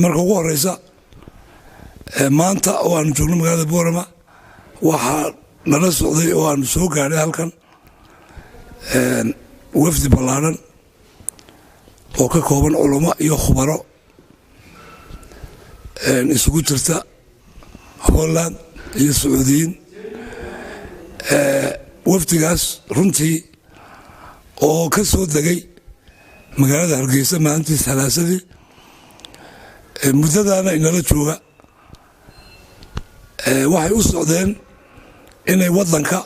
marka ugu horeysa maanta oo aan joogno magaalada Boorama waxaa nala socday oo aan soo gaaray halkan wafdi ballaaran oo ka kooban culimo iyo khubaro isugu jirta Holland iyo Sacuudiyiin wafdigaas runtii oo ka soo degay magaalada Hargeysa maalintii Salaasadii muddadaana inala jooga waxay u socdeen inay wadanka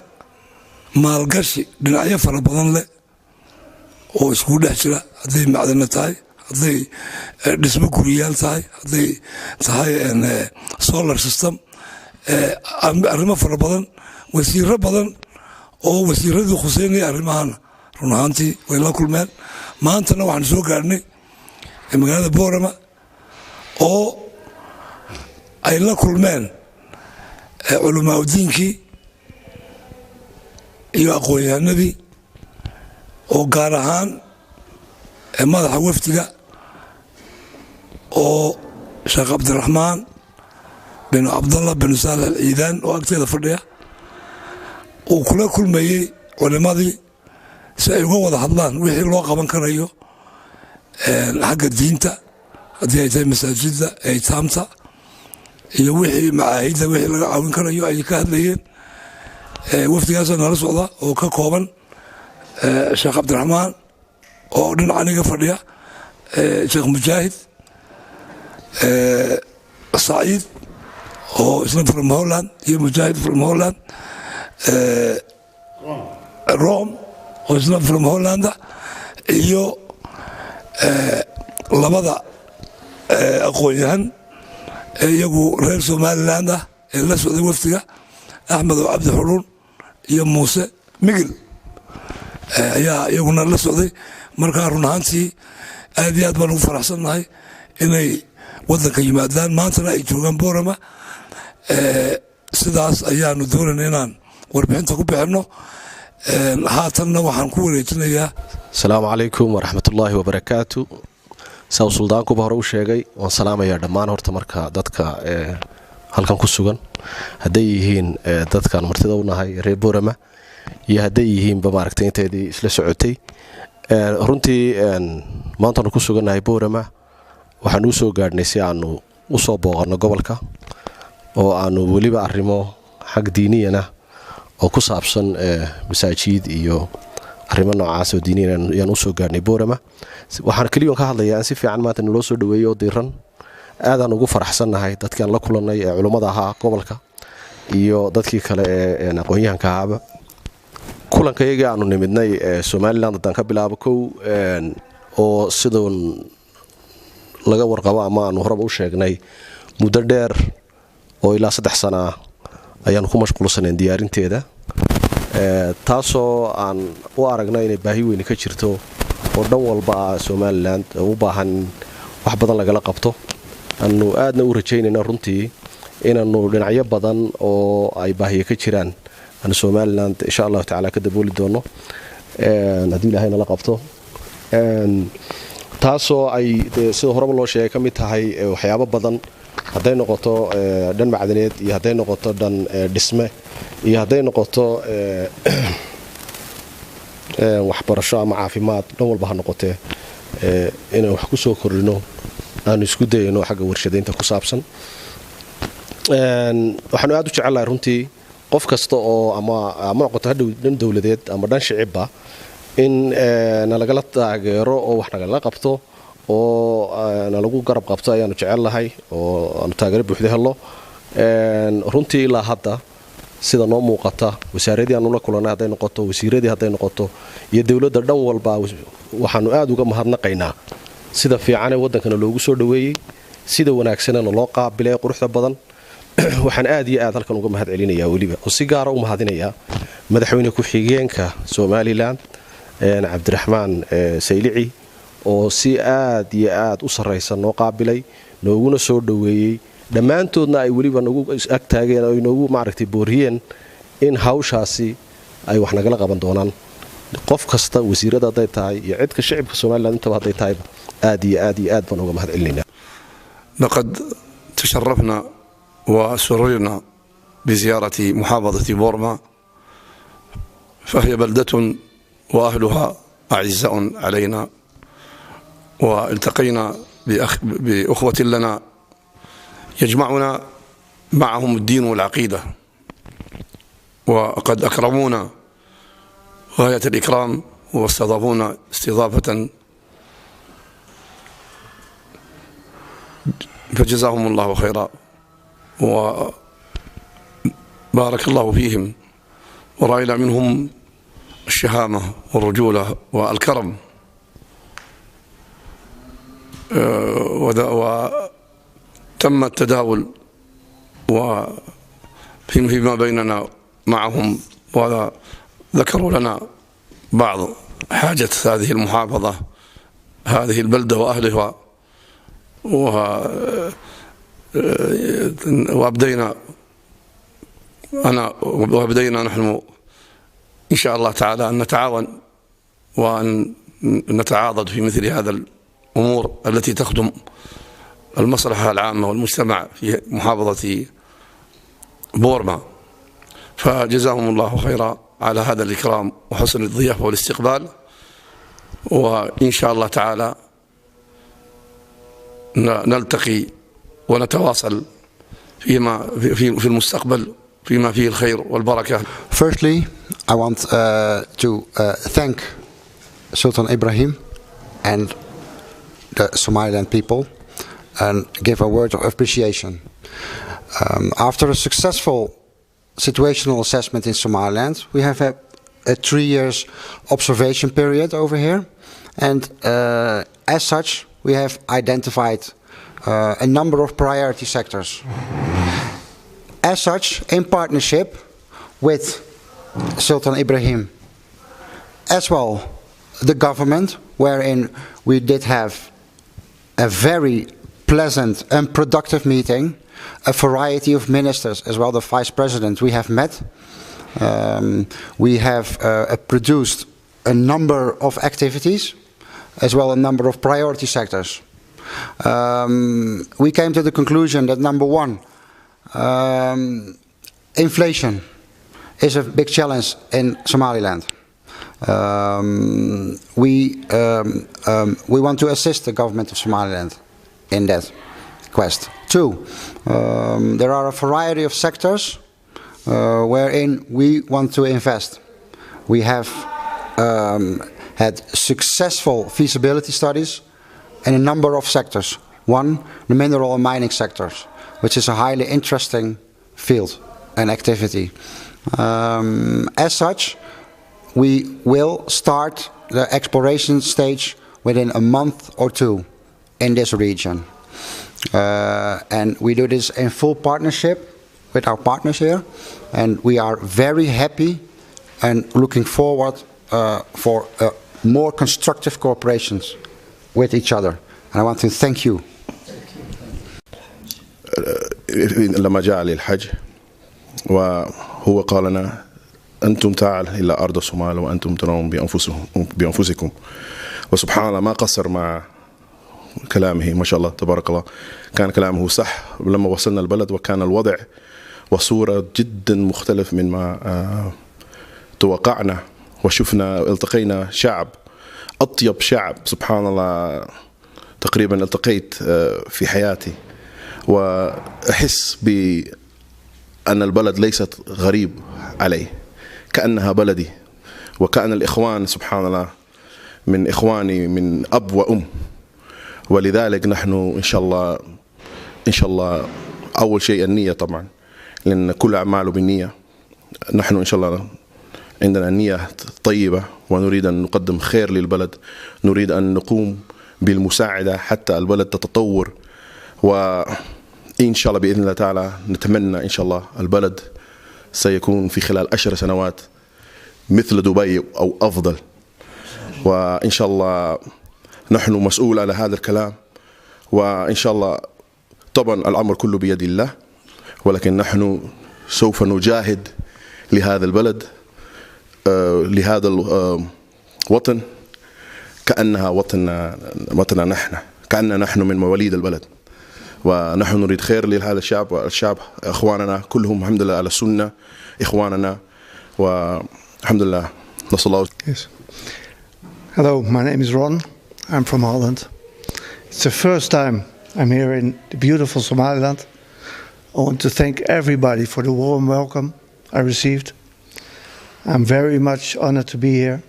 maalgashi dhinacyo fara badan leh oo isku dhex jira haday macdana tahay haday dhismo guriyaal tahay haday tahay solar system arrimo fara badan wasiiro badan oo wasiiradu khuseynay arrimahan run ahaantii way la kulmeen maantana waxaan soo gaarnay magaalada Boorama oo ay la kulmeen culamaa diinkii iyo aqoonyahanadii oo gaar ahaan madaxa wafdiga oo Sheekh Abdulrahmaan bin Abdullah bin Salih al-Iidan oo agteeda fadhiya oo kula kulmayay culimadii si ay uga wada hadlaan wixii loo qaban karayo xagga diinta haddii ay tahay masaajidda ay taamta iyo wixii macaahidda wixii laga caawin karayo ay ka hadlayeen wafdigaas nala socda oo ka kooban Sheekh Abdulrahmaan oo dhinacaniga fadhiya Sheekh Mujaahid Said oo isna from Holland iyo Mujaahid from Holland Rome oo isna from Holland iyo labada aqoonyahan iyagu reer Somaliland ee la socday wafdiga Axmed Abdi Xulun iyo Muuse Migil ayaa iyaguna la socday marka run ahaantii aad iyo aad baan ugu faraxsanahay inay wadanka yimaadaan maantana ay joogaan Boorama sidaas ayaanu doonaynaa inaan warbixinta ku bixino haatanna waxaan ku wareejinayaa asalaamu calaykum waraxmatullaahi wabarakaatu saw suldaanku hore u sheegay waan salaamayaa dhammaan horta marka dadka halkan ku sugan haday yihiin dadkan martida u nahay reer Boorama iyo haday yihiin ba maaragtay inteedii isla socotay runtii maanta ku suganahay Boorama waxaan u soo gaarnay si aanu u soo booqano gobolka oo aanu waliba arrimo xaq diiniyana oo ku saabsan masaajid iyo arrimo noocaas oo diiniyana ayaan u soo gaarnay Boorama waxaan kaliya ka hadlayaa si fiican maanta noo soo dhaweeyo diiran aadaan ugu faraxsanahay dadkan la kulanay ee culimada ahaa gobolka iyo dadkii kale ee aqoonyahanka ahaaba kulankayaga aanu nimidnay Somaliland dan ka bilaabo oo sidoo laga warqabo ama aanu horaba u sheegnay muddo dheer oo ilaa 3 sano ayaan ku mashquulsaneen diyaarinteeda taasoo aan u aragnay inay baahi weyn ka jirto oo dhan walba Somaliland u baahan wax badan laga qabto annu aadna u rajaynayna runtii inaanu dhinacyo badan oo ay baahiye ka jiraan aan Somaliland insha Allah taala ka dabooli doono hadii Ilaahayna la qabto taasoo ay sida horeba loo sheegay kamid tahay waxyaabo badan haday noqoto dhan macdaneed iyo haday noqoto dhan dhisme iyo haday noqoto waxbarasho ama caafimaad dhan walba ha noqotee inaan wax ku soo kordhino aan isku dayno xagga warshadeynta ku saabsan waxaan aad u jecelahay runtii qof kasta oo ama noqoto dhan dawladeed ama dhan shicibba in nalagala taageero oo wax nagala qabto oo nalagu garab qabto ayaanu jecelahay oo aanu taageero buuxda helo runtii ilaa hadda sida noo muuqata wasaaradii aanu la kulanay haday noqoto wasiiradii haday noqoto iyo dawladda dhan walba waxaanu aad uga mahadnaqaynaa sida fiican ee wadankana loogu soo dhaweeyay sida wanaagsan loo qaabilay quruxda badan waxaan aad iyo aad halkan uga mahad celinayaa waliba oo si gaar ah u mahadinayaa madaxweyne ku xigeenka Somaliland Abdulrahmaan Saylici oo si aad iyo aad u sareysan noo qaabilay nooguna soo dhaweeyay dhammaantoodna ay waliba nagu ag taageen oo inoogu maaragtay booriyeen in hawshaasi ay wax nagala qaban doonaan qof kasta wasiirada haday tahay iyo cidka shacabka Somaliland intaba haday tahay aad iyo aad baan uga mahad celinaynaa لقد تشرفنا وسررنا بزيارة محافظة بورما، فهي بلدة وأهلها أعزاء علينا، والتقينا بأخوة لنا يجمعنا معهم الدين والعقيدة، وقد أكرمونا غاية الإكرام واستضافونا استضافة فجزاهم الله خيرا وبارك الله فيهم، ورأينا منهم الشهامة والرجولة والكرم، وتم التداول فيما بيننا معهم، وذكروا لنا بعض حاجة هذه المحافظة، هذه البلدة وأهلها، وأبدينا نحن إن شاء الله تعالى أن نتعاون وأن نتعاضد في مثل هذا الأمور التي تخدم المصلحة العامة والمجتمع في محافظة بورما. فجزاهم الله خيرا على هذا الإكرام وحسن الضيافة والاستقبال، وإن شاء الله تعالى نلتقي ونتواصل في المستقبل فيما فيه الخير والبركة. Firstly, I want to thank Sultan Ibrahim and the Somaliland people and give a word of appreciation. After a successful situational assessment in Somaliland, we have had a 3 years observation period over here, and as such we have identified a number of priority sectors. As such, in partnership with Sultan Ibrahim, as well the government, wherein we did have a very pleasant and productive meeting, a variety of ministers as well the Vice President we have met. We have produced a number of activities as well a number of priority sectors. We came to the conclusion that number one, inflation is a big challenge in Somaliland. We want to assist the government of Somaliland in that quest. Two, there are a variety of sectors wherein we want to invest. We have had successful feasibility studies in a number of sectors. One, the mineral and mining sectors, which is a highly interesting field and activity. As such, we will start the exploration stage within a month or two in this region. And we do this in full partnership with our partners here, and we are very happy and looking forward for more constructive cooperations with each other. And I want to thank you. لما جاء للحج وهو قال لنا أنتم تعال إلى أرض الصومال وأنتم ترون بأنفسكم، وسبحان الله ما قصر مع كلامه، ما شاء الله تبارك الله، كان كلامه صح. لما وصلنا البلد وكان الوضع وصورة جدا مختلف من ما توقعنا، وشفنا التقينا شعب أطيب شعب سبحان الله تقريبا التقيت في حياتي، وأحس بأن البلد ليست غريب علي، كأنها بلدي، وكأن الإخوان سبحان الله من إخواني من أب وأم. ولذلك نحن إن شاء الله أول شيء النية طبعا، لأن كل أعماله بالنية. نحن إن شاء الله عندنا نية طيبة ونريد أن نقدم خير للبلد، نريد أن نقوم بالمساعدة حتى البلد تتطور، وإن شاء الله بإذن الله تعالى نتمنى إن شاء الله البلد سيكون في خلال 10 سنوات مثل دبي أو أفضل. وإن شاء الله نحن مسؤول على هذا الكلام، وإن شاء الله طبعا الأمر كله بيد الله، ولكن نحن سوف نجاهد لهذا البلد، لهذا الوطن، كأنها وطننا نحن، كأننا نحن من مواليد البلد. ونحن نريد خير لهذا الشعب، والشعب إخواننا كلهم الحمد لله على السنة إخواننا، والحمد لله نصر الله. Yes. Hello, my name is Ron. I'm from Holland. It's the first time I'm here in the beautiful Somaliland. I want to thank everybody for the warm welcome I received. I'm very much honored to be here,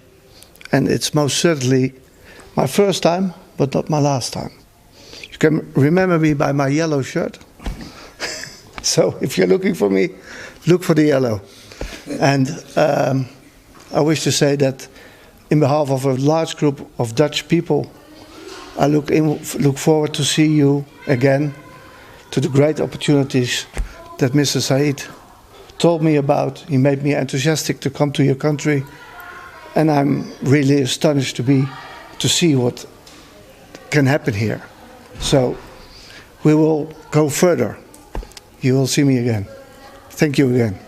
and it's most certainly my first time, but not my last time. You can remember me by my yellow shirt. So if you're looking for me, look for the yellow. And I wish to say that in behalf of a large group of Dutch people, I look forward to see you again, to the great opportunities that Mr. Said told me about. He made me enthusiastic to come to your country, and I'm really astonished to see what can happen here. So we will go further. You will see me again. Thank you again.